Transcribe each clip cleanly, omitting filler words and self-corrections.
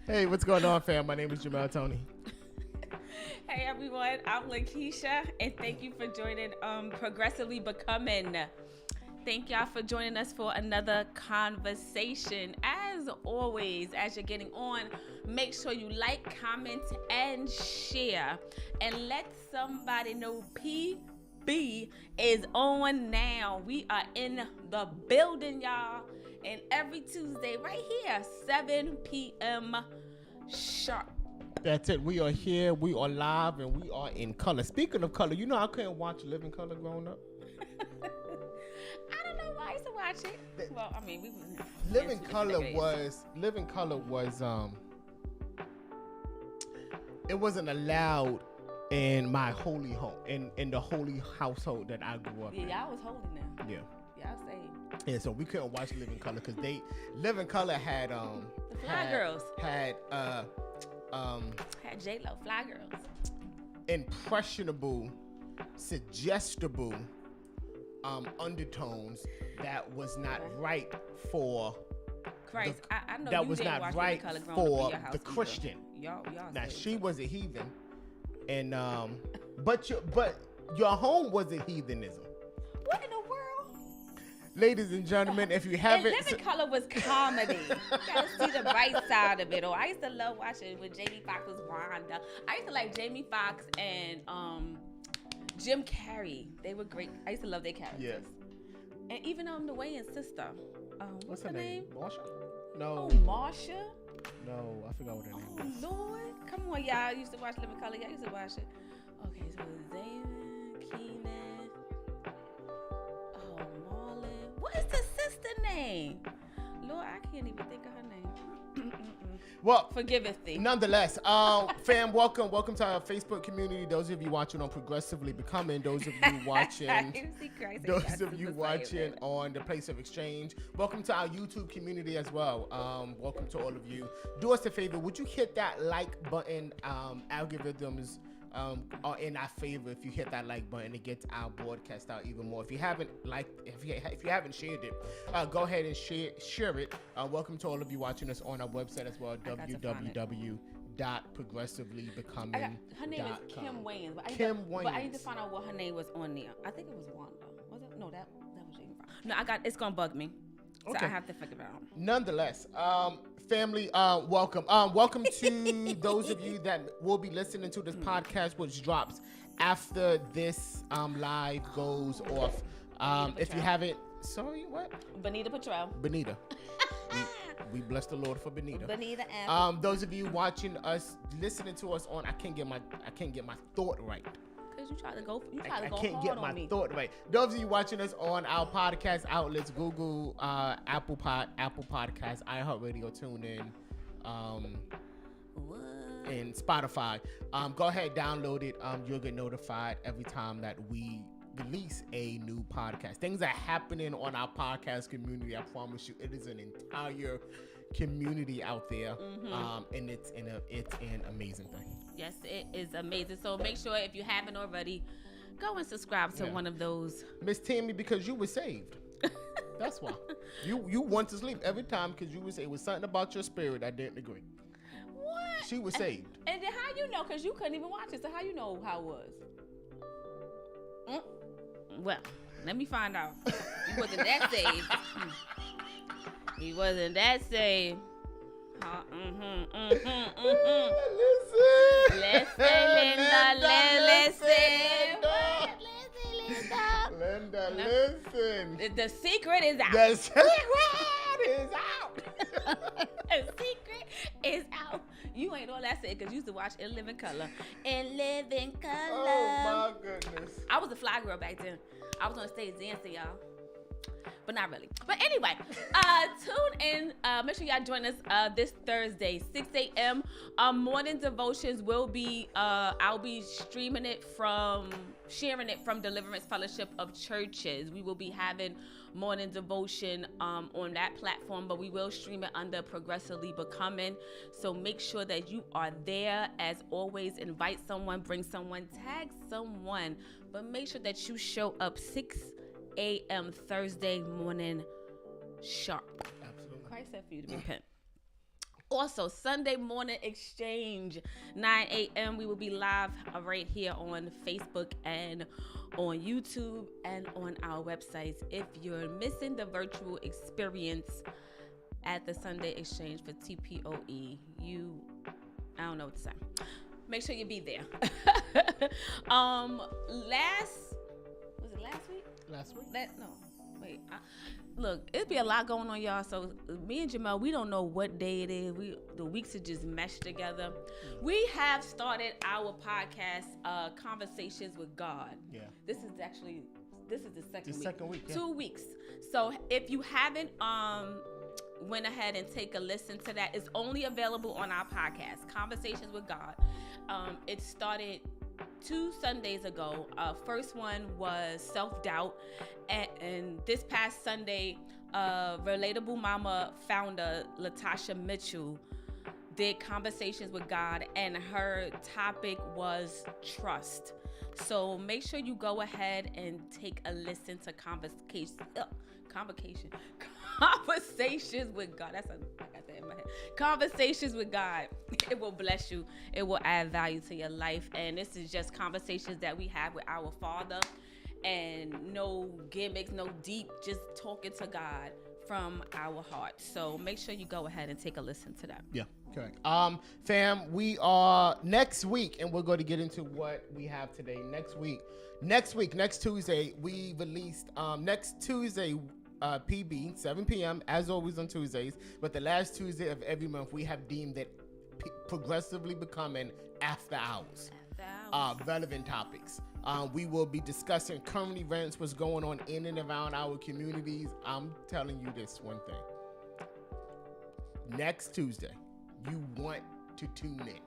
Hey, what's going on, fam? My name is Jamel Tony. Hey everyone, I'm Lakeisha, and thank you for joining Progressively Becoming. Thank y'all for joining us for another conversation. As always, as you're getting on, make sure you like, comment, and share. And let somebody know PB is on now. We are in the building, y'all. And every Tuesday, right here, 7 p.m. sharp. That's it. We are here. We are live, and we are in color. Speaking of color, you know I couldn't watch Living Color growing up. I don't know why I used to watch it. Well, I mean, Living Color was it wasn't allowed in my holy home, in the holy household that I grew up in. Yeah, y'all was holy now. Yeah. Y'all saved. Yeah, so we couldn't watch Living Color because Living Color had the Fly Girls had J-Lo, Fly Girls, impressionable, suggestible undertones that was not right for Christ. I know that you was didn't not watch right Living Color for growing up in your house the either. Christian. Y'all Now saved. she was a heathen, and but your home was a heathenism. What in the world? Ladies and gentlemen, if you haven't, And Living Color was comedy. You gotta see the right side of it. Or I used to love watching when Jamie Foxx was Wanda. I used to like Jamie Foxx and Jim Carrey. They were great. I used to love their characters. Yes. And even the Wayans sister. What's her name? Marsha? No. Oh, Marsha. No, I forgot what her name was. Oh Lord, come on, y'all. I used to watch Living Color. Y'all used to watch it. Okay, so Damon, Keenan. Oh, Marlon. What is the sister name? Lord, I can't even think of her name. Well, forgiveth thee. Nonetheless, fam, welcome to our Facebook community. Those of you watching on Progressively Becoming, those of you watching, on the Place of Exchange, welcome to our YouTube community as well. Welcome to all of you. Do us a favor, would you hit that like button? Algorithms are in our favor if you hit that like button. It gets our broadcast out even more. If you haven't if you haven't shared it, go ahead and share it. Welcome to all of you watching us on our website as well, www.progressivelybecoming.com. Her name is Kim Wayans. But I need to find out what her name was on there. I think it was Wanda. Was it? No, that was Jamie Foxx. No, it's gonna bug me. So okay. I have to figure it out. Nonetheless, family, welcome. Welcome to those of you that will be listening to this podcast, which drops after this live goes off. If you haven't, sorry, what? Benita Petrel. Benita. we bless the Lord for Benita. Benita. Those of you watching us, listening to us on, I can't get my thought right. You try to go. I can't get my thought right. Those of you watching us on our podcast outlets, Google, Apple Podcasts, iHeartRadio, TuneIn, in Spotify. Go ahead, download it. You'll get notified every time that we release a new podcast. Things are happening on our podcast community. I promise you, it is an entire community out there, and it's an amazing thing. Yes, it is amazing. So make sure, if you haven't already, go and subscribe to one of those. Miss Tammy, because you were saved. That's why. You want to sleep every time because you were saved. It was something about your spirit I didn't agree. What? She was saved. And then how you know? Because you couldn't even watch it. So how you know how it was? Well, let me find out. He wasn't that saved. He wasn't that saved. Linda, listen. The secret is out. The secret is out. The secret is out. You ain't all that said because you used to watch In Living Color. In Living Color. Oh my goodness. I was a fly girl back then. I was on stage dancing, y'all. But not really. But anyway, tune in. Make sure y'all join us this Thursday, 6 a.m. Morning devotions will be, I'll be sharing it from Deliverance Fellowship of Churches. We will be having morning devotion on that platform, but we will stream it under Progressively Becoming. So make sure that you are there. As always, invite someone, bring someone, tag someone, but make sure that you show up 6 a.m. Thursday morning sharp. Absolutely. Christ said for you to repent. Also, Sunday morning exchange, 9 a.m. We will be live right here on Facebook and on YouTube and on our websites. If you're missing the virtual experience at the Sunday exchange for TPOE, I don't know what to say. Make sure you be there. Was it last week? Last week? Look, it'd be a lot going on, y'all. So me and Jamel, we don't know what day it is. The weeks are just meshed together. We have started our podcast, Conversations with God. Yeah. This is the second week. Second week. Yeah. 2 weeks. So if you haven't went ahead and take a listen to that, it's only available on our podcast, Conversations with God. It started 2 Sundays ago. First one was self-doubt, and this past Sunday, Relatable Mama founder Latasha Mitchell did Conversations with God, and her topic was trust. So make sure you go ahead and take a listen to Conversations with God. I got that in my head. Conversations with God. It will bless you. It will add value to your life. And this is just conversations that we have with our Father, and no gimmicks, no deep, just talking to God from our heart. So make sure you go ahead and take a listen to that. Yeah, correct. Fam, we are next week, and we're going to get into what we have today. Next Tuesday, we released next Tuesday, PB, 7 p.m. as always on Tuesdays, but the last Tuesday of every month, we have deemed it Progressively Becoming After Hours. Relevant topics. We will be discussing current events, what's going on in and around our communities. I'm telling you this one thing. Next Tuesday, you want to tune in.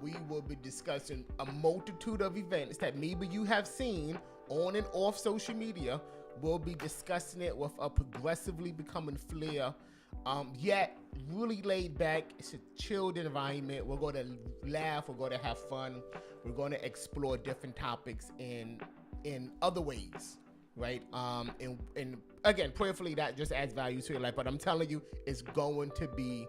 We will be discussing a multitude of events that maybe you have seen on and off social media. We'll be discussing it with a Progressively Becoming flair. Yet really laid back. It's a chilled environment. We're going to laugh. We're going to have fun. We're going to explore different topics in other ways, right? And again, prayerfully, that just adds value to your life. But I'm telling you, it's going to be.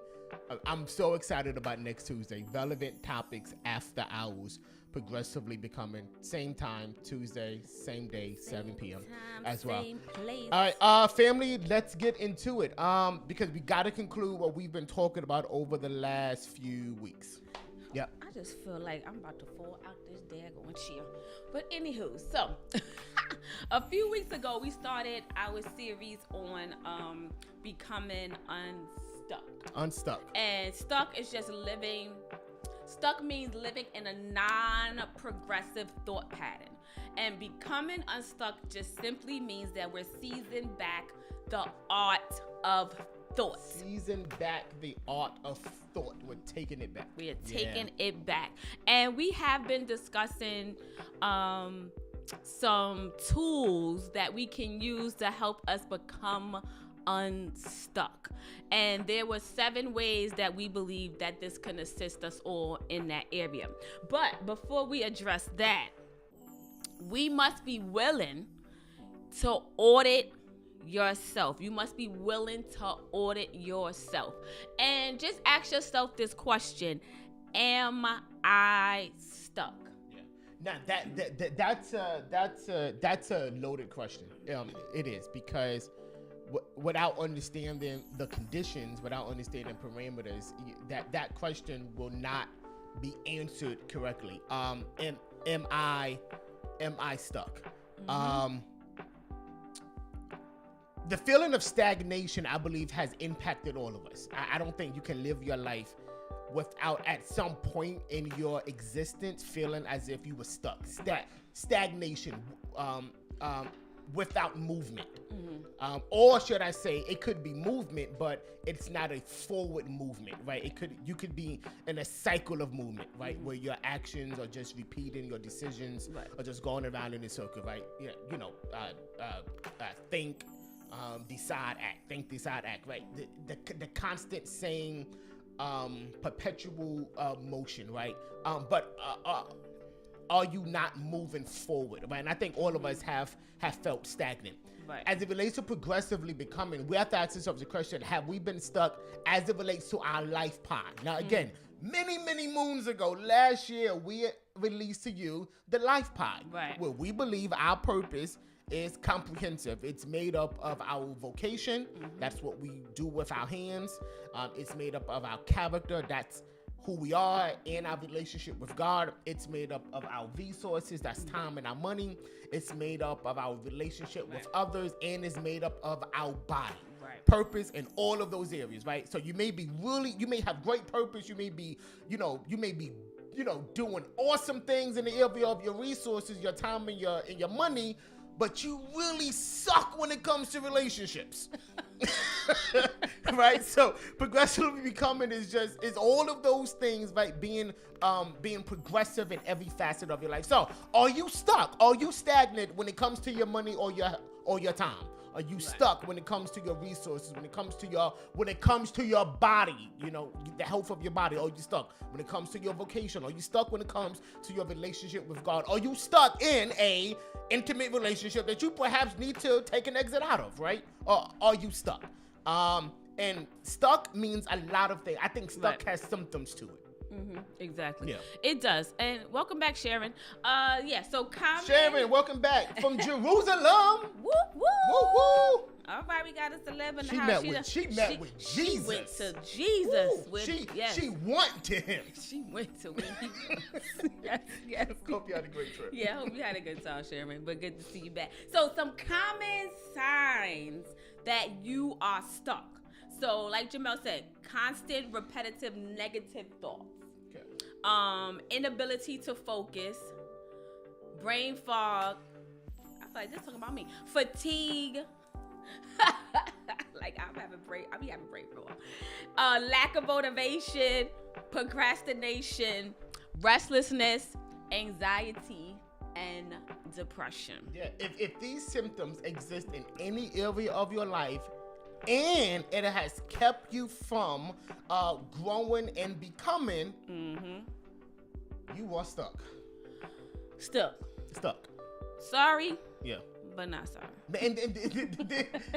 I'm so excited about next Tuesday. Relevant topics after hours. Progressively Becoming, same time, Tuesday, same day, 7 p.m. as well. Same place. All right, family, let's get into it. Because we got to conclude what we've been talking about over the last few weeks. Yep. I just feel like I'm about to fall out this daggone chair. But anywho, so a few weeks ago, we started our series on becoming unstuck. Unstuck. And stuck is just living. Stuck means living in a non-progressive thought pattern. And becoming unstuck just simply means that we're seasoning back the art of thought. Season back the art of thought. We're taking it back. We are taking it back. And we have been discussing some tools that we can use to help us become unstuck. And there were 7 ways that we believe that this can assist us all in that area. But before we address that, we must be willing to audit yourself. You must be willing to audit yourself. And just ask yourself this question: am I stuck? Now that's a loaded question. It is, because without understanding the conditions, without understanding parameters, that question will not be answered correctly. Am I stuck? Mm-hmm. The feeling of stagnation, I believe, has impacted all of us. I don't think you can live your life without, at some point in your existence, feeling as if you were stuck. Stagnation, without movement. Mm-hmm. Or should I say, it could be movement, but it's not a forward movement, right? You could be in a cycle of movement, right? Mm-hmm. Where your actions are just repeating, your decisions are just going around in a circle, right? Think, decide, act. Think, decide, act, right? The constant saying, perpetual motion, right? But are you not moving forward, right? And I think all of us have felt stagnant. Right. As it relates to progressively becoming, we have to ask ourselves the question: have we been stuck as it relates to our life pod? Now, again, many moons ago, last year, we released to you the life pod, right, where we believe our purpose is comprehensive. It's made up of our vocation. That's what we do with our hands. It's made up of our character. That's who we are, and our relationship with God. It's made up of our resources. That's time and our money. It's made up of our relationship with others, and it's made up of our body. Purpose in all of those areas, right? So you may have great purpose. You may be doing awesome things in the area of your resources, your time, and your money, but you really suck when it comes to relationships. Right? So progressively becoming is all of those things, right? Being progressive in every facet of your life. So are you stuck? Are you stagnant when it comes to your money or your time? Are you stuck when it comes to your resources, when it comes to your body, the health of your body? Are you stuck when it comes to your vocation? Are you stuck when it comes to your relationship with God? Are you stuck in a intimate relationship that you perhaps need to take an exit out of, right? Or are you stuck? And stuck means a lot of things. I think stuck has symptoms to it. Mm-hmm, exactly. Yeah. It does. And welcome back, Sharon. So comment. Sharon, welcome back from Jerusalem. Woo, woo. Woo, woo. All right, we got a celeb in the She house. met with Jesus. She went to Jesus. She went to him. She went to where he was. Yes. Hope you had a great trip. Yeah, hope you had a good time, Sharon. But good to see you back. So some common signs that you are stuck. So like Jamel said, constant, repetitive, negative thoughts. Inability to focus, brain fog. I feel like this talking about me. Fatigue. Like I be having brain fog. Lack of motivation, procrastination, restlessness, anxiety, and depression. Yeah, if these symptoms exist in any area of your life, and it has kept you from growing and becoming, you are stuck. Stuck. Sorry. Yeah. But not sorry.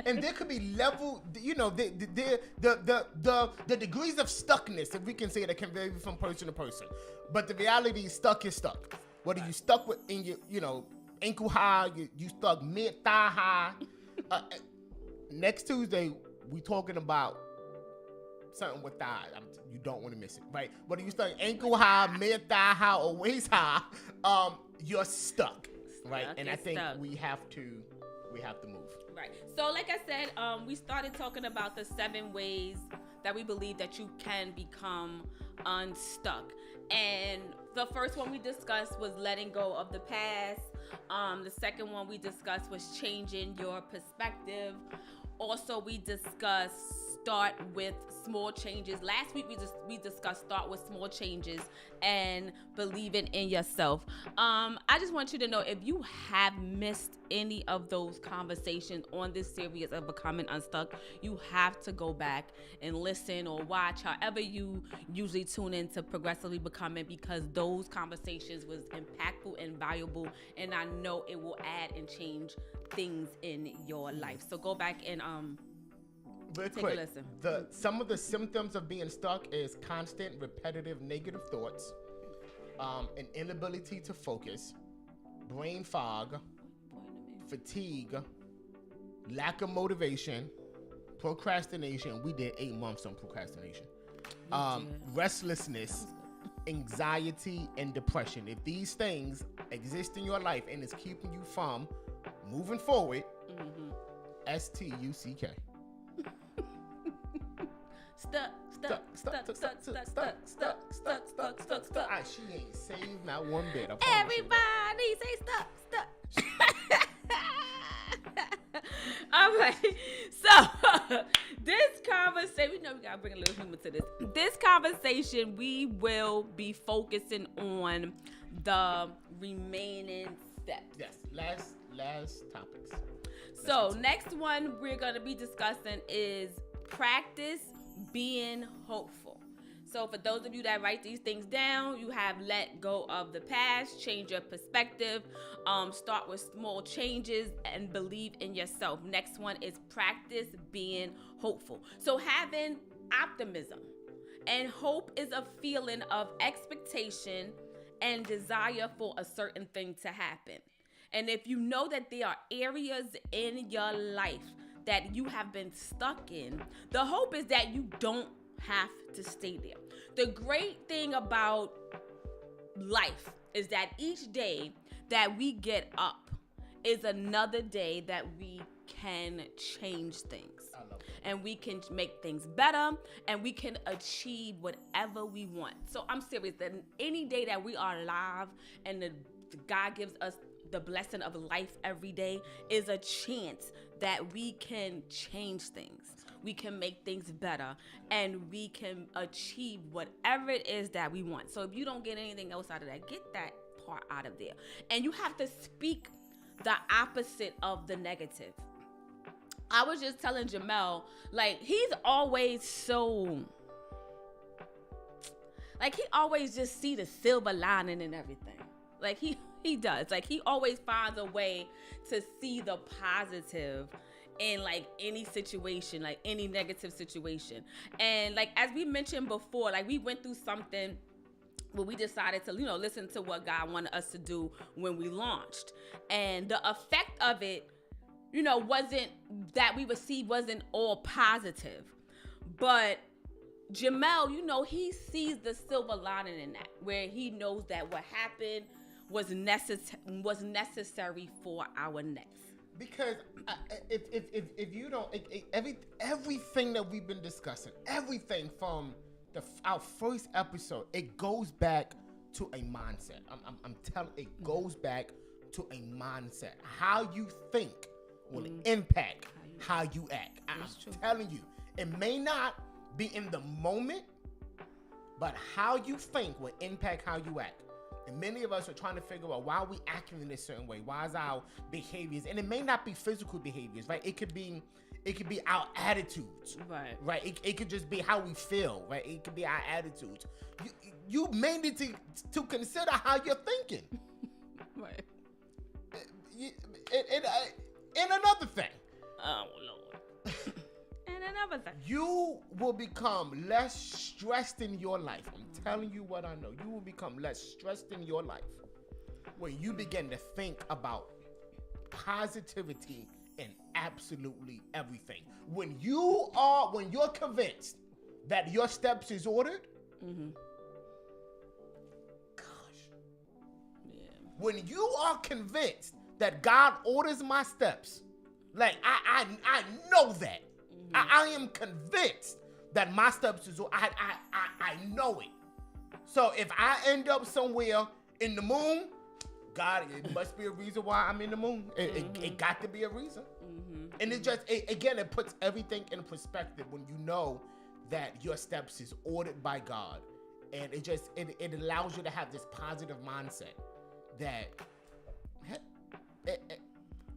And there could be level, the degrees of stuckness, if we can say, that can vary from person to person. But the reality is stuck is stuck. Whether you stuck with in your, ankle high, you stuck mid thigh high. Next Tuesday, we talking about something with thigh. You don't want to miss it, right? Whether you stuck ankle high, mid thigh high, or waist high, you're stuck, right? And I think we have to move. Right. So, like I said, we started talking about the 7 ways that we believe that you can become unstuck. And the first one we discussed was letting go of the past. The second one we discussed was changing your perspective. Also, we discussed start with small changes. Last week we discussed start with small changes and believing in yourself. I just want you to know, if you have missed any of those conversations on this series of Becoming Unstuck, you have to go back and listen or watch, however you usually tune in to Progressively Becoming, because those conversations was impactful and valuable, and I know it will add and change things in your life. So go back and Real take quick, a listen. Some of the symptoms of being stuck is constant, repetitive, negative thoughts, an inability to focus, brain fog, fatigue, lack of motivation, procrastination. We did 8 months on procrastination. Restlessness, anxiety, and depression. If these things exist in your life and it's keeping you from moving forward, STUCK. Stuck. She ain't saved not one bit. Everybody say stuck. All right. So this conversation, we know we gotta bring a little humor to this. This conversation, we will be focusing on the remaining steps. Yes. Last topics. So next one we're gonna be discussing is practice being hopeful. So for those of you that write these things down, you have let go of the past, change your perspective, start with small changes, and believe in yourself. Next one is practice being hopeful. So having optimism and hope is a feeling of expectation and desire for a certain thing to happen. And if you know that there are areas in your life that you have been stuck in, the hope is that you don't have to stay there. The great thing about life is that each day that we get up is another day that we can change things. And we can make things better, and we can achieve whatever we want. So I'm serious, that any day that we are alive and the God gives us the blessing of life every day is a chance that we can change things. We can make things better, and we can achieve whatever it is that we want. So if you don't get anything else out of that, get that part out of there. And you have to speak the opposite of the negative. I was just telling Jamel, like, he's always so, like, he always just see the silver lining in everything. Like, he does. Like, he always finds a way to see the positive in, like, any situation, like any negative situation. And, like, as we mentioned before, like, we went through something where we decided to, listen to what God wanted us to do when we launched. And the effect of it, wasn't that we received wasn't all positive. But Jamel, he sees the silver lining in that, where he knows that what happened was necessary for our next. Because if you don't, everything that we've been discussing, everything from our first episode, it goes back to a mindset. I'm telling, it goes back to a mindset. How you think will impact how you act. I'm telling you, it may not be in the moment, but how you think will impact how you act. And many of us are trying to figure out why are we acting in a certain way? Why is our behaviors? And it may not be physical behaviors, right? It could be our attitudes, right? It could just be how we feel, right? It could be our attitudes. You may need to consider how you're thinking, right? And another thing. Oh Lord. And another thing. You will become less stressed in your life. I'm telling you what I know. You will become less stressed in your life when you begin to think about positivity in absolutely everything. When you're convinced that your steps is ordered, gosh. Yeah. When you are convinced that God orders my steps, like I know that. I am convinced that my steps is I know it. So if I end up somewhere in the moon, God, it must be a reason why I'm in the moon. It got to be a reason. And it puts everything in perspective when you know that your steps is ordered by God. And it allows you to have this positive mindset that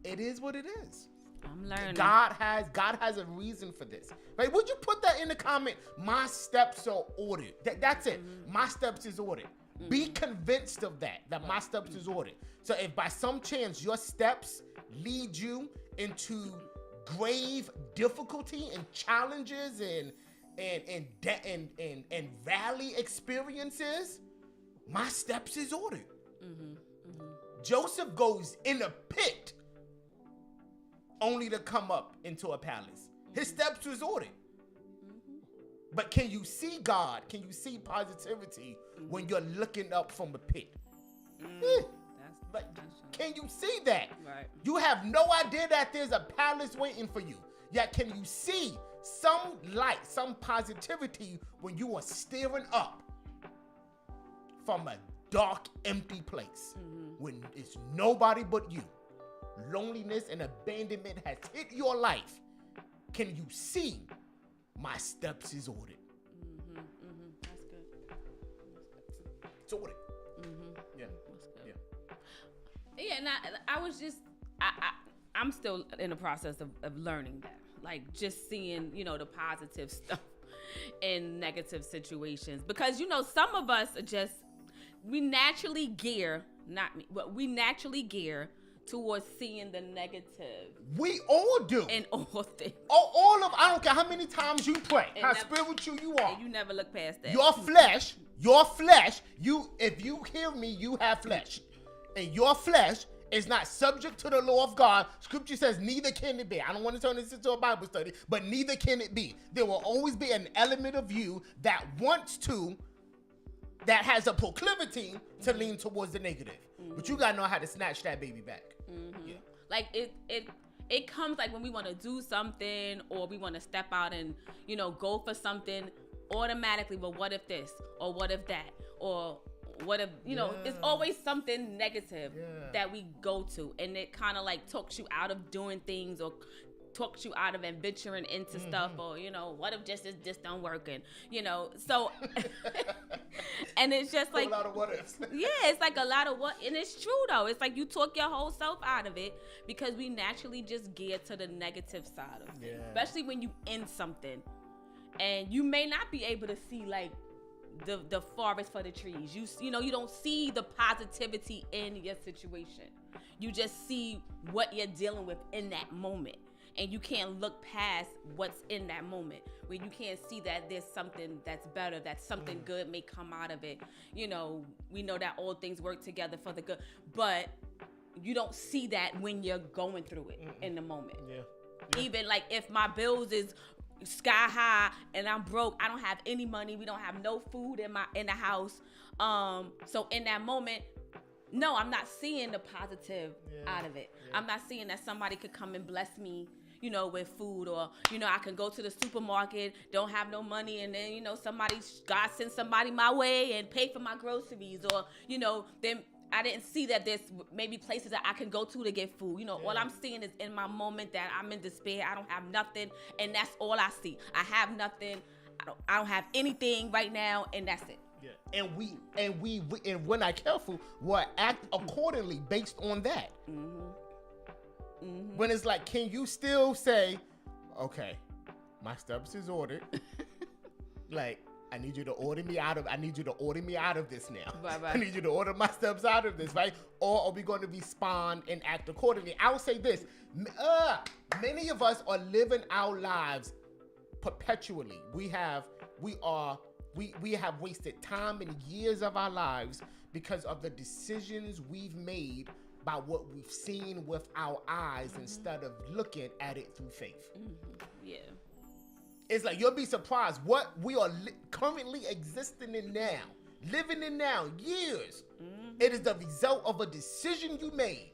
it is what it is. I'm learning. God has a reason for this. Right? Would you put that in the comment? My steps are ordered. That's it. My steps is ordered. Be convinced of that my steps is ordered. So if by some chance your steps lead you into grave difficulty and challenges and valley experiences, my steps is ordered. Joseph goes in a pit only to come up into a palace. His steps was ordered. But can you see God? Can you see positivity when you're looking up from a pit? Can you see that? Right. You have no idea that there's a palace waiting for you. Yet can you see some light, some positivity when you are staring up from a dark, empty place when it's nobody but you? Loneliness and abandonment has hit your life. Can you see my steps is ordered? That's good. It's ordered. Yeah. That's good. Yeah. Yeah, and I was just, I'm still in the process of learning that. Like, just seeing, the positive stuff in negative situations. Because, some of us are just, we naturally gear, not me, but we naturally gear towards seeing the negative. We all do. In all things. I don't care how many times you pray, how spiritual you are. And you never look past that. Your flesh, if you hear me, you have flesh. And your flesh is not subject to the law of God. Scripture says neither can it be. I don't want to turn this into a Bible study, but neither can it be. There will always be an element of you that has a proclivity to lean towards the negative. But you got to know how to snatch that baby back. Yeah. Like it comes like when we want to do something or we want to step out and, go for something automatically. But what if this or what if that or what if, it's always something negative that we go to. And it kind of like talks you out of doing things or talks you out of venturing into stuff or, what if this don't work and, so, and it's just like, a lot of what ifs. Yeah, it's like a lot of what, and it's true though. It's like you talk your whole self out of it because we naturally just gear to the negative side of things, especially when you in something and you may not be able to see like the forest for the trees. You don't see the positivity in your situation. You just see what you're dealing with in that moment. And you can't look past what's in that moment. When you can't see that there's something that's better, that something good may come out of it. We know that all things work together for the good. But you don't see that when you're going through it in the moment. Yeah. Even like if my bills is sky high and I'm broke, I don't have any money, we don't have no food in the house. So in that moment, no, I'm not seeing the positive out of it. I'm not seeing that somebody could come and bless me, with food or, I can go to the supermarket, don't have no money. And then, God sends somebody my way and pay for my groceries or, then I didn't see that there's maybe places that I can go to get food. All I'm seeing is in my moment that I'm in despair. I don't have nothing. And that's all I see. I have nothing. I don't have anything right now. And that's it. Yeah. And we're not careful, we'll act accordingly based on that. When it's like, can you still say, okay, my steps is ordered. Like, I need you to order me out of this now. Right. I need you to order my steps out of this, right? Or are we going to respond and act accordingly? I'll say this, many of us are living our lives perpetually. We have wasted time and years of our lives because of the decisions we've made by what we've seen with our eyes instead of looking at it through faith. Yeah. It's like you'll be surprised what we are currently existing in now, living in now, years. It is the result of a decision you made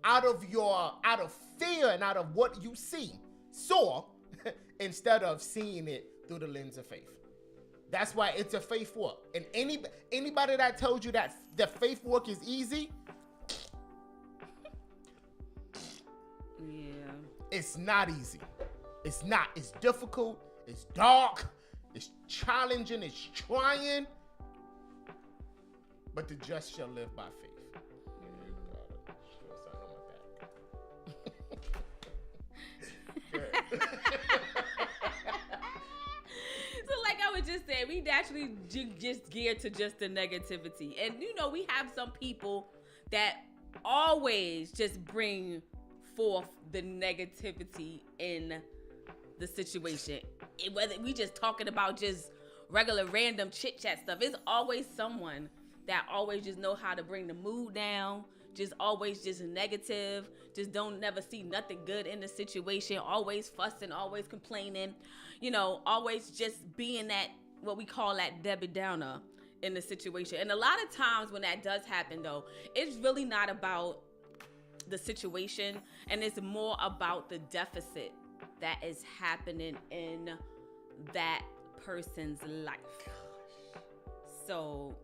out of fear and out of what you saw instead of seeing it through the lens of faith. That's why it's a faith walk. And anybody that tells you that the faith walk is easy, Yeah. It's not easy. It's not. It's difficult. It's dark. It's challenging. It's trying. But the just shall live by faith. So like I was just saying, we naturally just geared to just the negativity. And you know, we have some people that always just bring forth the negativity in the situation. Whether we just talking about just regular random chit chat stuff, it's always someone that always just know how to bring the mood down, just always just negative, just don't never see nothing good in the situation, always fussing, always complaining, you know, always just being that, what we call that Debbie Downer in the situation. And a lot of times when that does happen though, it's really not about the situation, and it's more about the deficit that is happening in that person's life. So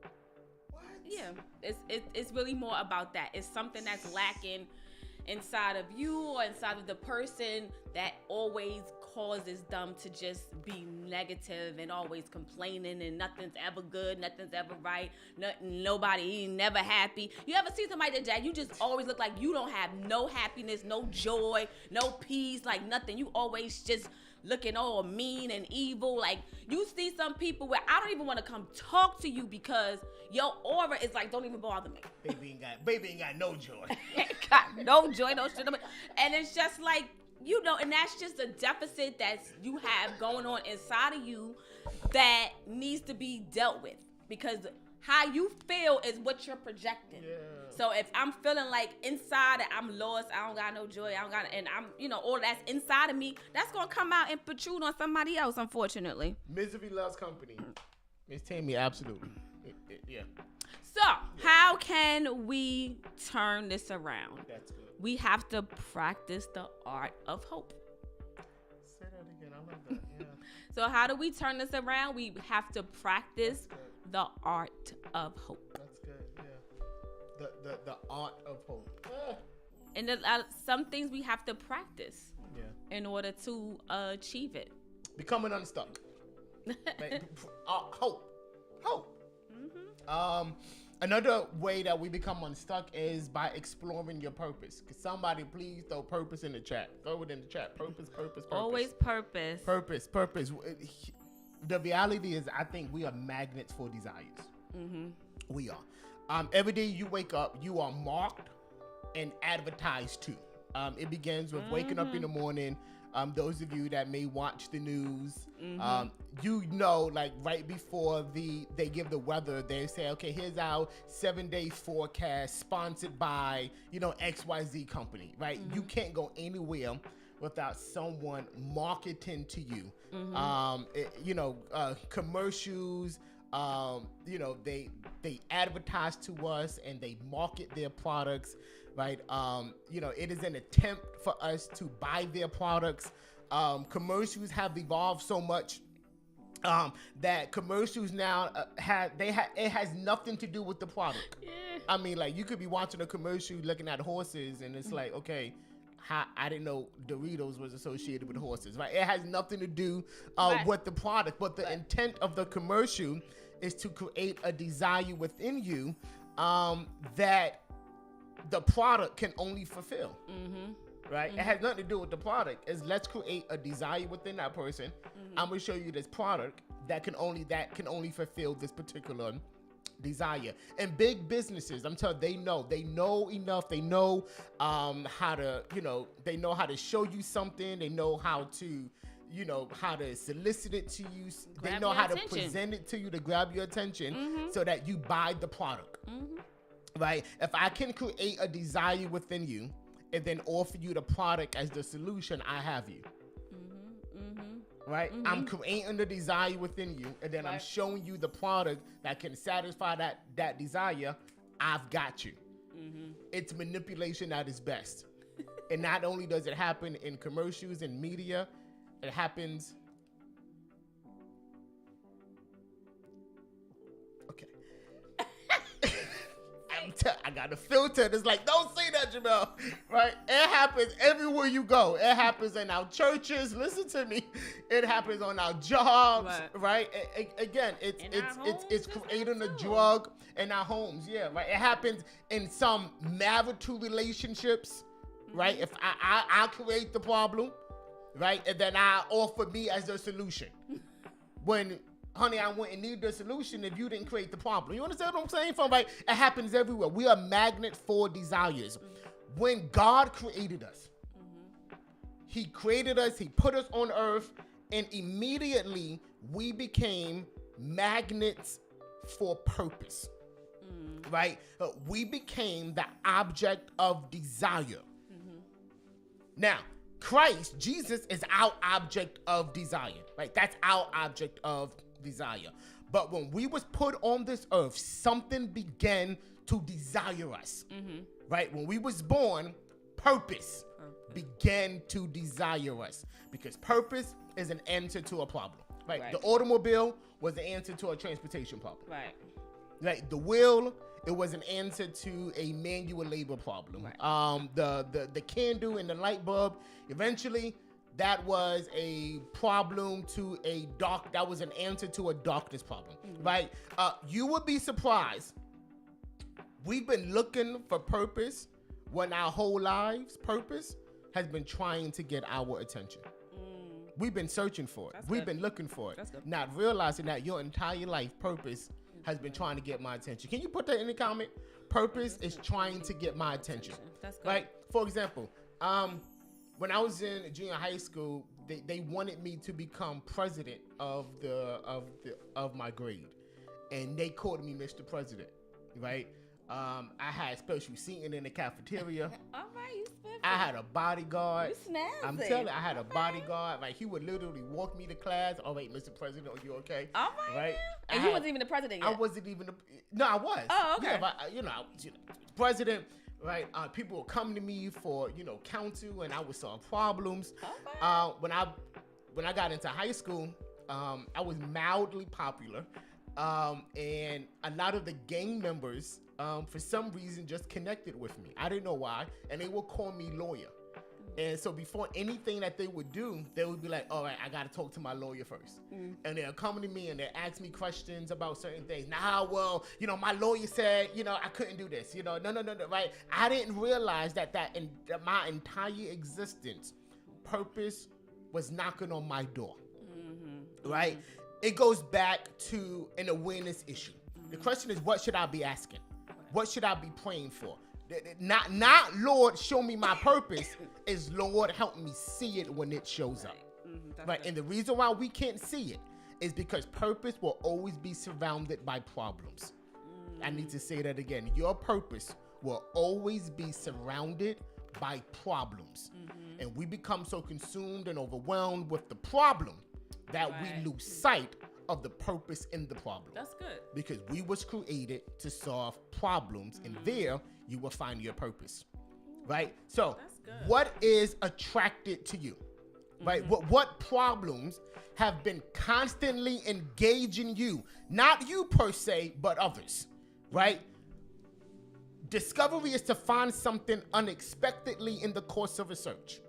yeah, it's really more about that. It's something that's lacking inside of you or inside of the person that always causes them to just be negative and always complaining, and nothing's ever good, nothing's ever right, nobody never happy. You ever see somebody that you just always look like you don't have no happiness, no joy, no peace, like nothing. You always just looking all mean and evil. Like you see some people where I don't even want to come talk to you because your aura is like, don't even bother me. Baby ain't got no joy. Got no joy, no shit. And it's just like, you know, and that's just a deficit that you have going on inside of you that needs to be dealt with, because how you feel is what you're projecting. Yeah. So if I'm feeling like inside I'm lost, I don't got no joy, and I'm, you know, all that's inside of me, that's gonna come out and protrude on somebody else, unfortunately. Misery loves company. Miss Tammy, absolutely. Yeah. So how can we turn this around? That's good. We have to practice the art of hope. Say that again. I love that. Yeah. So how do we turn this around? We have to practice the art of hope. That's good. Yeah. The art of hope. And some things we have to practice. Yeah. In order to achieve it. Becoming unstuck. Hope. Mm-hmm. Another way that we become unstuck is by exploring your purpose. Could somebody please throw purpose in the chat? Throw it in the chat. Purpose. Always purpose. Purpose. The reality is, I think we are magnets for desires. Mm-hmm. We are. Every day you wake up, you are marked and advertised to. It begins with waking up in the morning. Those of you that may watch the news, you know, like right before they give the weather, they say, okay, here's our 7-day forecast sponsored by, you know, XYZ company, right? Mm-hmm. You can't go anywhere without someone marketing to you. Mm-hmm. Commercials, you know, they advertise to us and they market their products. Right, you know, it is an attempt for us to buy their products. Commercials have evolved so much that commercials now it has nothing to do with the product. Yeah. I mean, like you could be watching a commercial looking at horses, and it's like, okay, I didn't know Doritos was associated with horses. Right, it has nothing to do with the product, but the intent of the commercial is to create a desire within you that the product can only fulfill. Mm-hmm. Right? Mm-hmm. It has nothing to do with the product. It's let's create a desire within that person. Mm-hmm. I'm gonna show you this product that can only fulfill this particular desire. And big businesses, I'm telling you, they know enough. They know how to, you know, they know how to show you something. They know how to, you know, how to solicit it to you. They know how to present it to you to grab your attention, so that you buy the product. Mm-hmm. Right? If I can create a desire within you and then offer you the product as the solution, I have you. Mm-hmm. Mm-hmm. Right? Mm-hmm. I'm creating the desire within you, and then I'm showing you the product that can satisfy that desire. I've got you. Mm-hmm. It's manipulation at its best. And not only does it happen in commercials and media, it happens. I got a filter that's like, don't say that, Jamel. Right? It happens everywhere you go. It happens in our churches. Listen to me. It happens on our jobs. Right? Again, it's creating a drug in our homes. Yeah, right. It happens in some marital relationships. Right? If I create the problem, right, and then I offer me as a solution. When, honey, I wouldn't need the solution if you didn't create the problem. You understand what I'm saying? Right? It happens everywhere. We are magnet for desires. When God created us, he created us, he put us on earth, and immediately we became magnets for purpose. Right? We became the object of desire. Now, Christ, Jesus, is our object of desire, right? That's our object of desire. But when we was put on this earth, something began to desire us, right? When we was born, purpose began to desire us, because purpose is an answer to a problem, right? The automobile was the answer to a transportation problem, right? The wheel, it was an answer to a manual labor problem. The candle and the light bulb, eventually that was a problem to that was an answer to a darkness problem, right? You would be surprised. We've been looking for purpose when our whole lives, purpose has been trying to get our attention. We've been searching for it. We've been looking for it, not realizing that your entire life, purpose has been trying to get my attention. Can you put that in the comment? Purpose is trying to get my attention. That's good. Right? For example, when I was in junior high school, they wanted me to become president of my grade, and they called me Mr. President. Right? I had special seating in the cafeteria. All right, you spiffy. I had a bodyguard. You snazzy. I'm telling you, I had a bodyguard. Like, he would literally walk me to class. All right, Mr. President, are you okay? All right. And you wasn't even the president yet. I wasn't even no, I was. Oh, okay. Yeah, president, right? People would come to me for, counsel, and I would solve problems. Okay. When I got into high school, I was mildly popular. And a lot of the gang members, for some reason, just connected with me. I didn't know why. And they would call me lawyer. And so before anything that they would do, they would be like, all right, I got to talk to my lawyer first. And they'll come to me and they'll ask me questions about certain things. My lawyer said, I couldn't do this. No, right? I didn't realize that in my entire existence, purpose was knocking on my door. Right? It goes back to an awareness issue. The question is, what should I be asking? What should I be praying for? Not Lord, show me my purpose, is Lord, help me see it when it shows up. Right? And the reason why we can't see it is because purpose will always be surrounded by problems. I need to say that again. Your purpose will always be surrounded by problems. And we become so consumed and overwhelmed with the problem that we lose sight of the purpose in the problem. That's good. Because we was created to solve problems, and there you will find your purpose. Right? So what is attracted to you? Right? What problems have been constantly engaging you? Not you per se, but others. Right? Discovery is to find something unexpectedly in the course of a search.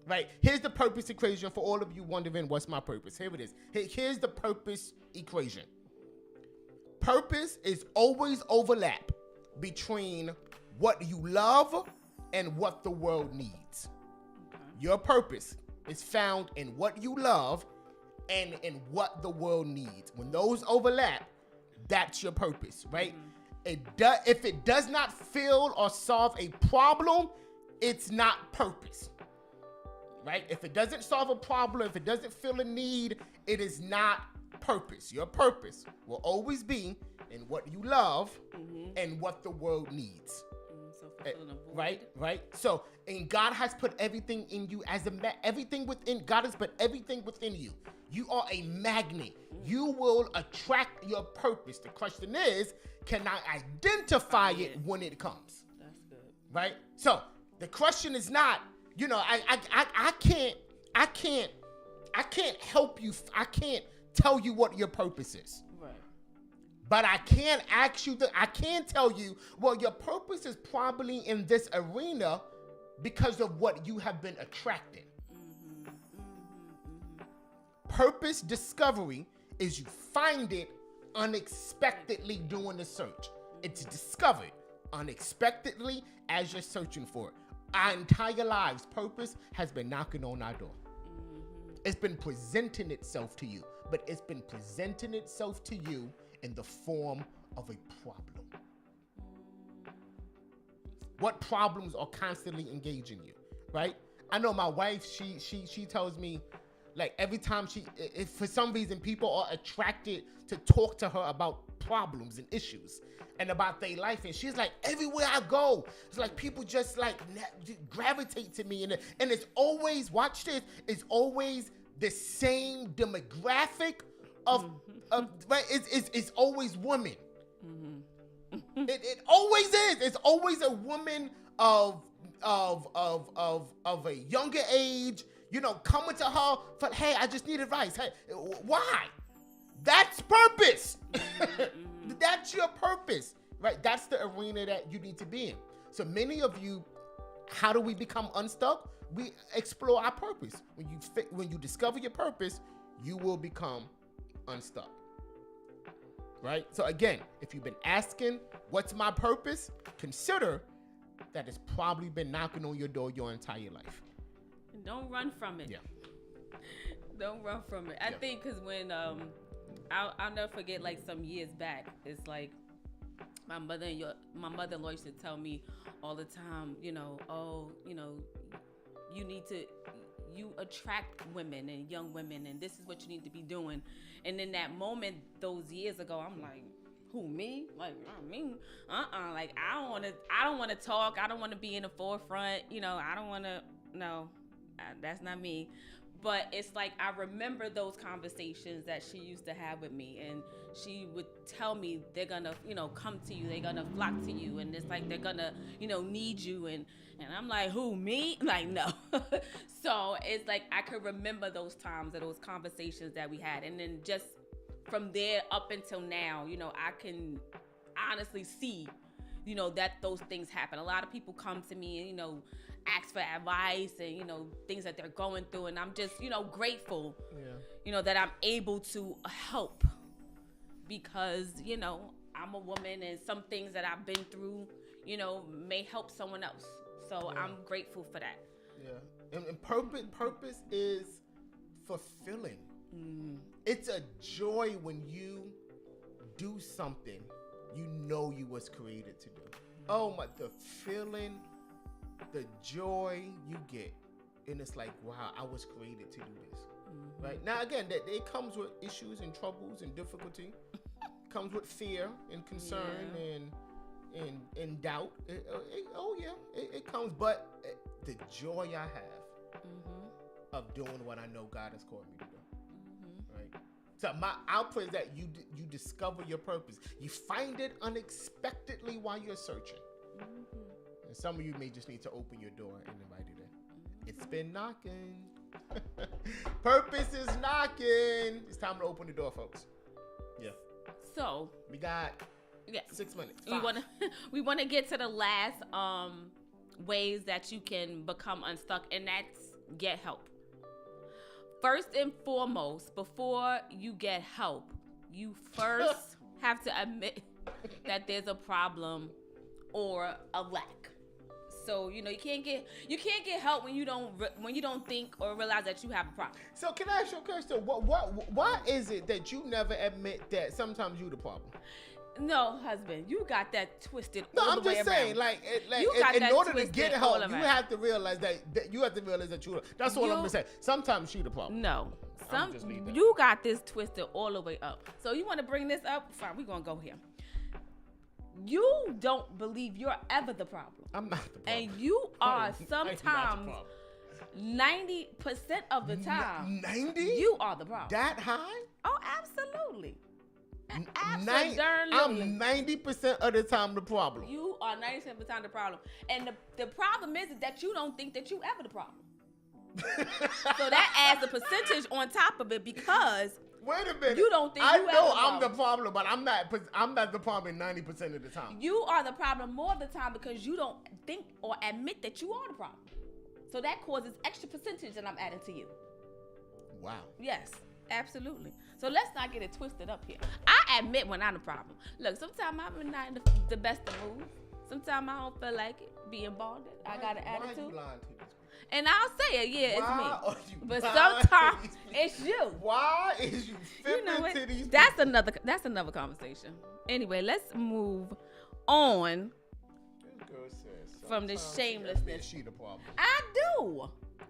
Right? Here's the purpose equation for all of you wondering what's my purpose. Here it is. Here's the purpose equation. Purpose is always overlap between what you love and what the world needs. Your purpose is found in what you love and in what the world needs. When those overlap, that's your purpose, right? If it does not fill or solve a problem, it's not purpose. Right? If it doesn't solve a problem, if it doesn't fill a need, it is not purpose. Your purpose will always be in what you love and what the world needs. Right? So, and God has put everything in you God has put everything within you. You are a magnet. You will attract your purpose. The question is, can I identify it when it comes? That's good. Right? So, the question is not, I can't help you. I can't tell you what your purpose is. Right. But I can't ask you, I can't tell you, well, your purpose is probably in this arena because of what you have been attracting. Purpose discovery is you find it unexpectedly doing the search. It's discovered unexpectedly as you're searching for it. Our entire lives, purpose has been knocking on our door. It's been presenting itself to you, but it's been presenting itself to you in the form of a problem. What problems are constantly engaging you, right? I know my wife, she tells me, like, every time if for some reason people are attracted to talk to her about problems and issues and about their life, and she's like, everywhere I go, it's like people just like gravitate to me, and it's always, watch this, it's always the same demographic of right. It's always women. It always is. It's always a woman of a younger age, coming to her for, hey, I just need advice. Hey, why? That's purpose. That's your purpose, right? That's the arena that you need to be in. So many of you, how do we become unstuck? We explore our purpose. When you discover your purpose, you will become unstuck. Right? So again, if you've been asking, what's my purpose? Consider that it's probably been knocking on your door your entire life. Don't run from it. Yeah. Don't run from it. I think because when I'll never forget, like, some years back, it's like my mother-in-law used to tell me all the time, you attract women and young women, and this is what you need to be doing. And in that moment, those years ago, I'm like, who, me? Like, me? Like, I don't want to talk. I don't want to be in the forefront. I don't want to, no, that's not me. But it's like, I remember those conversations that she used to have with me, and she would tell me they're gonna, come to you, they're gonna flock to you, and it's like they're gonna, need you, and I'm like, who, me? Like, no. So it's like I could remember those times and those conversations that we had, and then just from there up until now, I can honestly see, that those things happen. A lot of people come to me and, ask for advice and, things that they're going through. And I'm just, grateful, that I'm able to help because, I'm a woman, and some things that I've been through, may help someone else. So I'm grateful for that. Yeah. And purpose is fulfilling. It's a joy when you do something you was created to do. Oh my, the feeling, the joy you get, and it's like, wow, I was created to do this. Right now, again, that it comes with issues and troubles and difficulty. Comes with fear and concern and doubt. It comes, but the joy I have of doing what I know God has called me to do. Right. So my output is that you discover your purpose. You find it unexpectedly while you're searching. And some of you may just need to open your door and invite it in. It's been knocking. Purpose is knocking. It's time to open the door, folks. Yeah. So we got 6 minutes. We want to get to the last ways that you can become unstuck, and that's get help. First and foremost, before you get help, you first have to admit that there's a problem or a lack. So you can't get help when you don't think or realize that you have a problem. So can I ask you a question? Why is it that you never admit that sometimes you the problem? No, husband, you got that twisted. No, all I'm the way just saying, around. in order to get help, you have to realize that you have to realize that you. That's all I'm gonna say. Sometimes she the problem. No, you got this twisted all the way up. So you want to bring this up? Fine, we're gonna go here. You don't believe you're ever the problem. I'm not the problem. And you are sometimes 90% of the time. 90? You are the problem. That high? Oh, absolutely. I'm 90% of the time the problem. You are 90% of the time the problem. And the problem is that you don't think that you ever the problem. So that adds a percentage on top of it, because Wait a minute. You don't think I you know have a I'm the problem. problem, but I'm not the problem 90% of the time. You are the problem more of the time because you don't think or admit that you are the problem. So that causes extra percentage that I'm adding to you. Wow. Yes, absolutely. So let's not get it twisted up here. I admit when I'm the problem. Look, sometimes I'm not in the best of mood. Sometimes I don't feel like it, being balded. I got an attitude. Why are you lying to these people? And I'll say it, yeah, Why are it's me. you But lying to sometimes these people? it's you. Why is you You fibbing know what? to these That's people? another conversation. Anyway, let's move on This girl says from the sometimes shamelessness. She the problem. I do.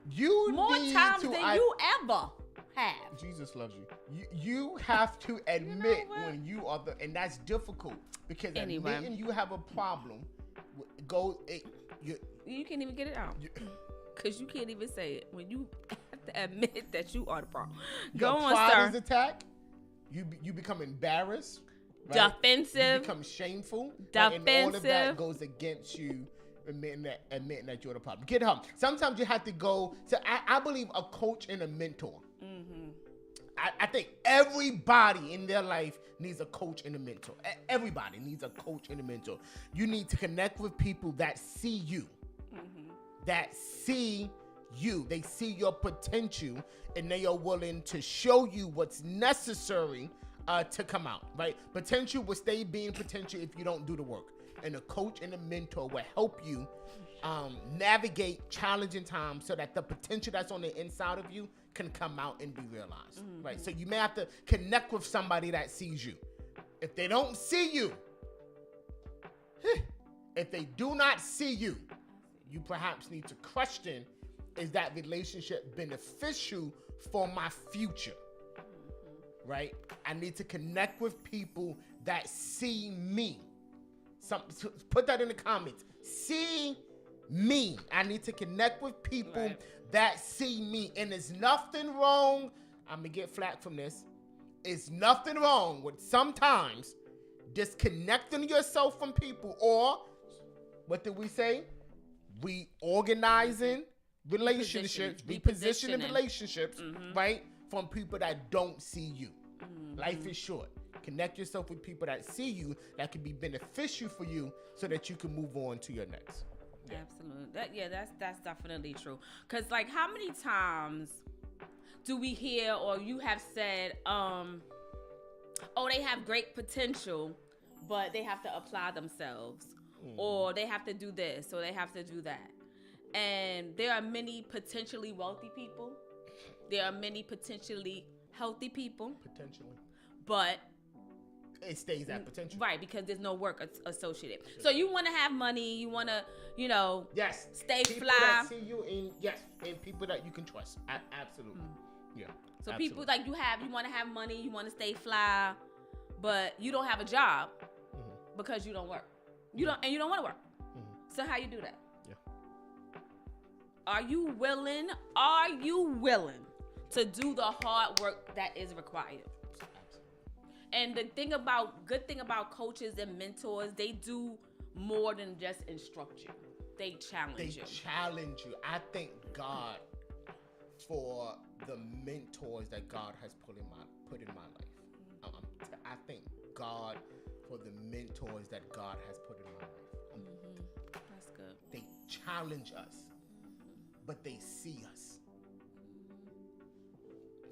You More need times to than you ever have. Jesus loves you. You have to admit what? when you are the, and that's difficult because Anyway. admitting you have a problem You can't even get it out. Because you can't even say it. When you have to admit that you are the problem. Go your on, pride is sir. attacked. You become embarrassed. Right? You Defensive. become shameful. Right? And all of that Defensive. goes against you admitting that you're the problem. Get help. Sometimes you have to go to, I believe, a coach and a mentor. Mm-hmm. I think everybody in their life needs a coach and a mentor. Everybody needs a coach and a mentor. You need to connect with people that see you. That see you. They see your potential and they are willing to show you what's necessary to come out, right? Potential will stay being potential if you don't do the work. And a coach and a mentor will help you navigate challenging times so that the potential that's on the inside of you can come out and be realized, right? So you may have to connect with somebody that sees you. If they don't see you, if they do not see you, you perhaps need to question, is that relationship beneficial for my future? Right? I need to connect with people that see me. Put that in the comments. See me. I need to connect with people that see me. And there's nothing wrong. I'm going to get flack from this. It's nothing wrong with sometimes disconnecting yourself from people, or what did we say? Reorganizing relationships, repositioning relationships, right? From people that don't see you. Life is short. Connect yourself with people that see you, that can be beneficial for you so that you can move on to your next. Yeah. Absolutely. That's definitely true. Because, like, how many times do we hear or you have said, oh, they have great potential, but they have to apply themselves. Or they have to do this, or they have to do that. And there are many potentially wealthy people. There are many potentially healthy people. Potentially. But it stays at potential. Right, because there's no work associated. So you want to have money, you want to, yes, stay people fly. That see you and people that you can trust. Absolutely. Yeah. So absolutely. people like you want to have money, you want to stay fly, but you don't have a job because you don't work. You don't want to work. So how you do that? Yeah. Are you willing to do the hard work that is required? Absolutely. And good thing about coaches and mentors, they do more than just instruct you. They challenge you. I thank God for the mentors that God has put in my life. I thank God for the mentors that God has put in my life. That's good. They challenge us, but they see us.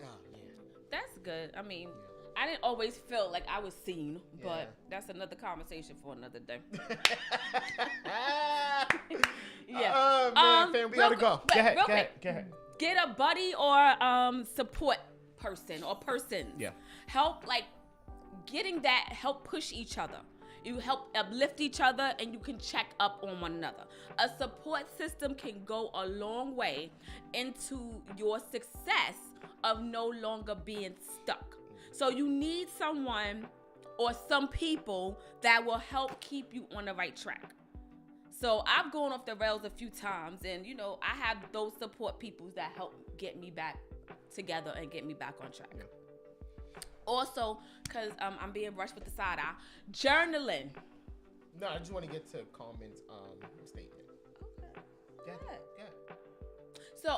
Oh, man. That's good. I mean, I didn't always feel like I was seen, but that's another conversation for another day. Oh, man, fam, we gotta go. Go ahead. Get a buddy or support person or persons. Yeah. Help, help push each other. You help uplift each other, and you can check up on one another. A support system can go a long way into your success of no longer being stuck. So you need someone or some people that will help keep you on the right track. So I've gone off the rails a few times, and I have those support people that help get me back together and get me back on track. Yeah. Also, because I'm being rushed with the side eye, journaling. No, I just want to get to Carmen's statement. Okay. Yeah. So,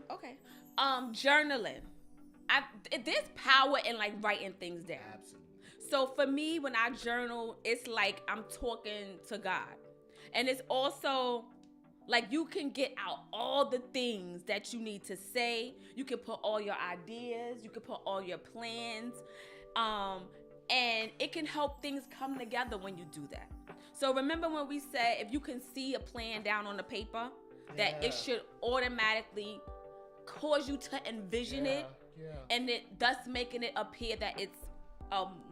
okay. Journaling. there's power in like writing things down. Absolutely. So for me, when I journal, it's like I'm talking to God. And it's also like you can get out all the things that you need to say. You can put all your ideas. You can put all your plans. And it can help things come together when you do that. So remember when we said if you can see a plan down on the paper, that it should automatically cause you to envision it. Yeah. And it thus making it appear that it's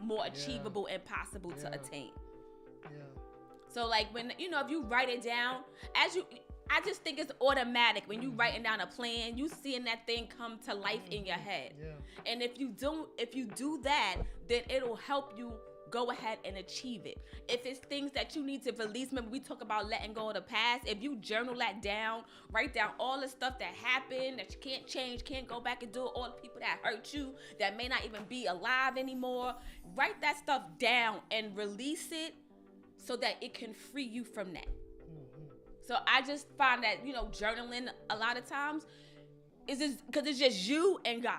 more achievable and possible to attain. Yeah. So like when, if you write it down, I just think it's automatic. When you writing down a plan, you seeing that thing come to life in your head. Yeah. And if you do that, then it'll help you go ahead and achieve it. If it's things that you need to release, remember we talk about letting go of the past. If you journal that down, write down all the stuff that happened that you can't change, can't go back and do it, all the people that hurt you, that may not even be alive anymore, write that stuff down and release it so that it can free you from that. So I just find that, journaling a lot of times is just because it's just you and God.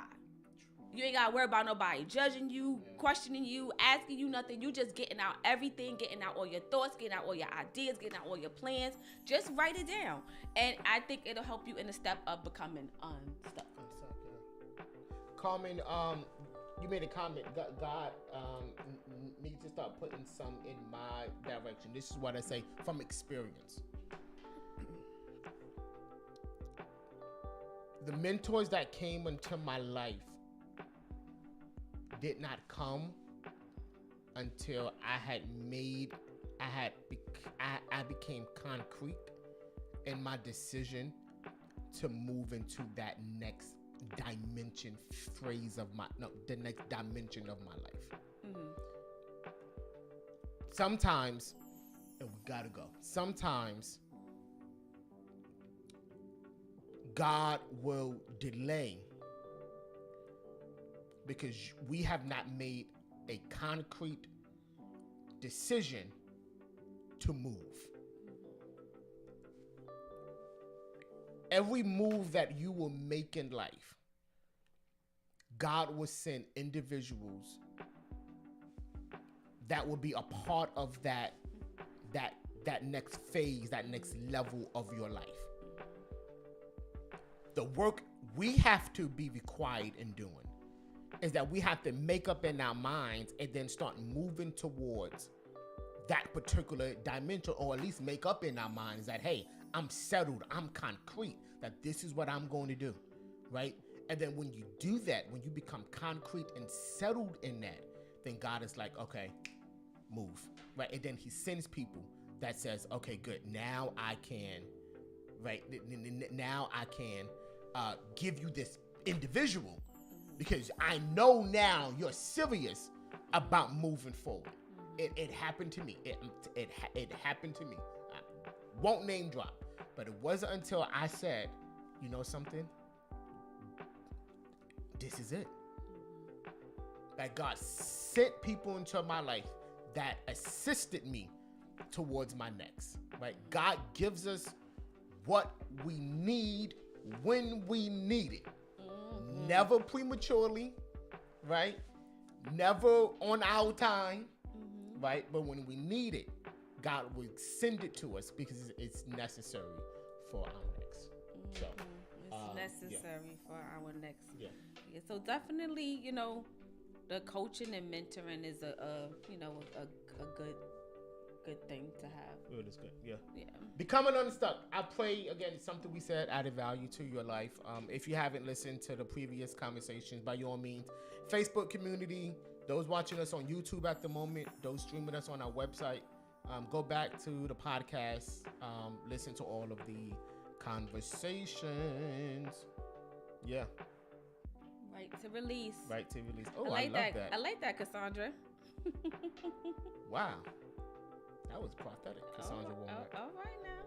You ain't got to worry about nobody judging you, questioning you, asking you nothing. You just getting out everything, getting out all your thoughts, getting out all your ideas, getting out all your plans. Just write it down. And I think it'll help you in the step of becoming unstuck. Carmen, you made a comment. God needs to start putting some in my direction. This is what I say from experience. The mentors that came into my life did not come until I became concrete in my decision to move into that next dimension the next dimension of my life. Mm-hmm. Sometimes, and we gotta go, sometimes God will delay because we have not made a concrete decision to move. Every move that you will make in life, God will send individuals that will be a part of that next phase, that next level of your life. The work we have to be required in doing is that we have to make up in our minds and then start moving towards that particular dimension, or at least make up in our minds that, hey, I'm settled, I'm concrete, that this is what I'm going to do, right? And then when you do that, when you become concrete and settled in that, then God is like, okay, move, right? And then he sends people that says, okay, good, now I can, right? Now I can give you this individual because I know now you're serious about moving forward. It happened to me. It happened to me. I won't name drop, but it wasn't until I said, you know something? This is it. That God sent people into my life that assisted me towards my next, right? God gives us what we need when we need it. Mm-hmm. Never prematurely, right? Never on our time, right? But when we need it, God will send it to us because it's necessary for our next. So, it's necessary for our next. Yeah. So definitely, the coaching and mentoring is a good thing to have. It is good. Yeah. Becoming unstuck. I pray, again, something we said added value to your life. If you haven't listened to the previous conversations, by all means, Facebook community, those watching us on YouTube at the moment, those streaming us on our website, go back to the podcast, listen to all of the conversations. Yeah. Right to release. Oh, I love that. I like that, Cassandra. Wow. That was prophetic, Cassandra Womack. All right now.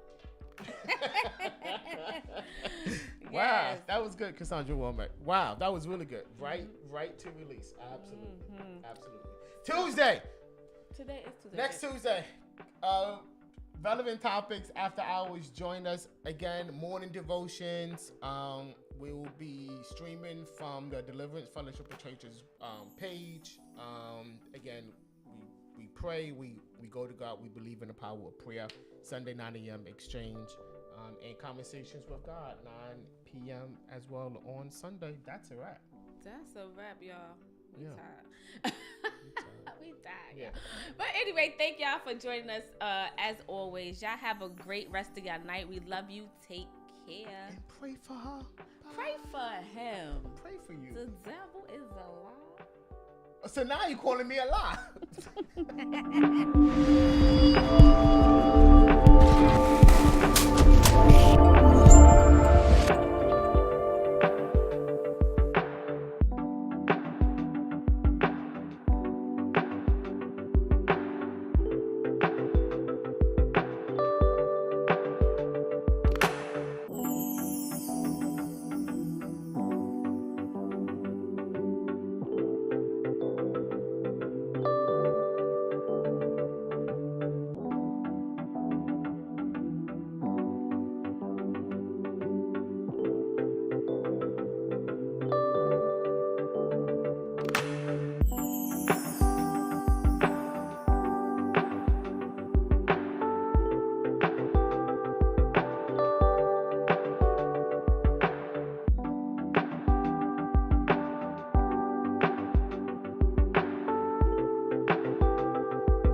Wow, that was good, Cassandra Womack. Wow, that was really good. Right to release. Absolutely. Absolutely. Tuesday. Today is Tuesday. Next Tuesday. Relevant topics after hours. Join us again. Morning devotions. We will be streaming from the Deliverance Fellowship of Churches page. Again, we pray, we go to God, we believe in the power of prayer. Sunday 9 a.m. exchange and conversations with God 9 p.m. as well on Sunday. That's a wrap. That's a wrap, y'all. We Yeah. tired. We tired. Yeah. But anyway, thank y'all for joining us. As always, y'all have a great rest of your night. We love you. Take care. And pray for her. Bye. Pray for him. Pray for you. The devil is a lie. So now you're calling me a lie.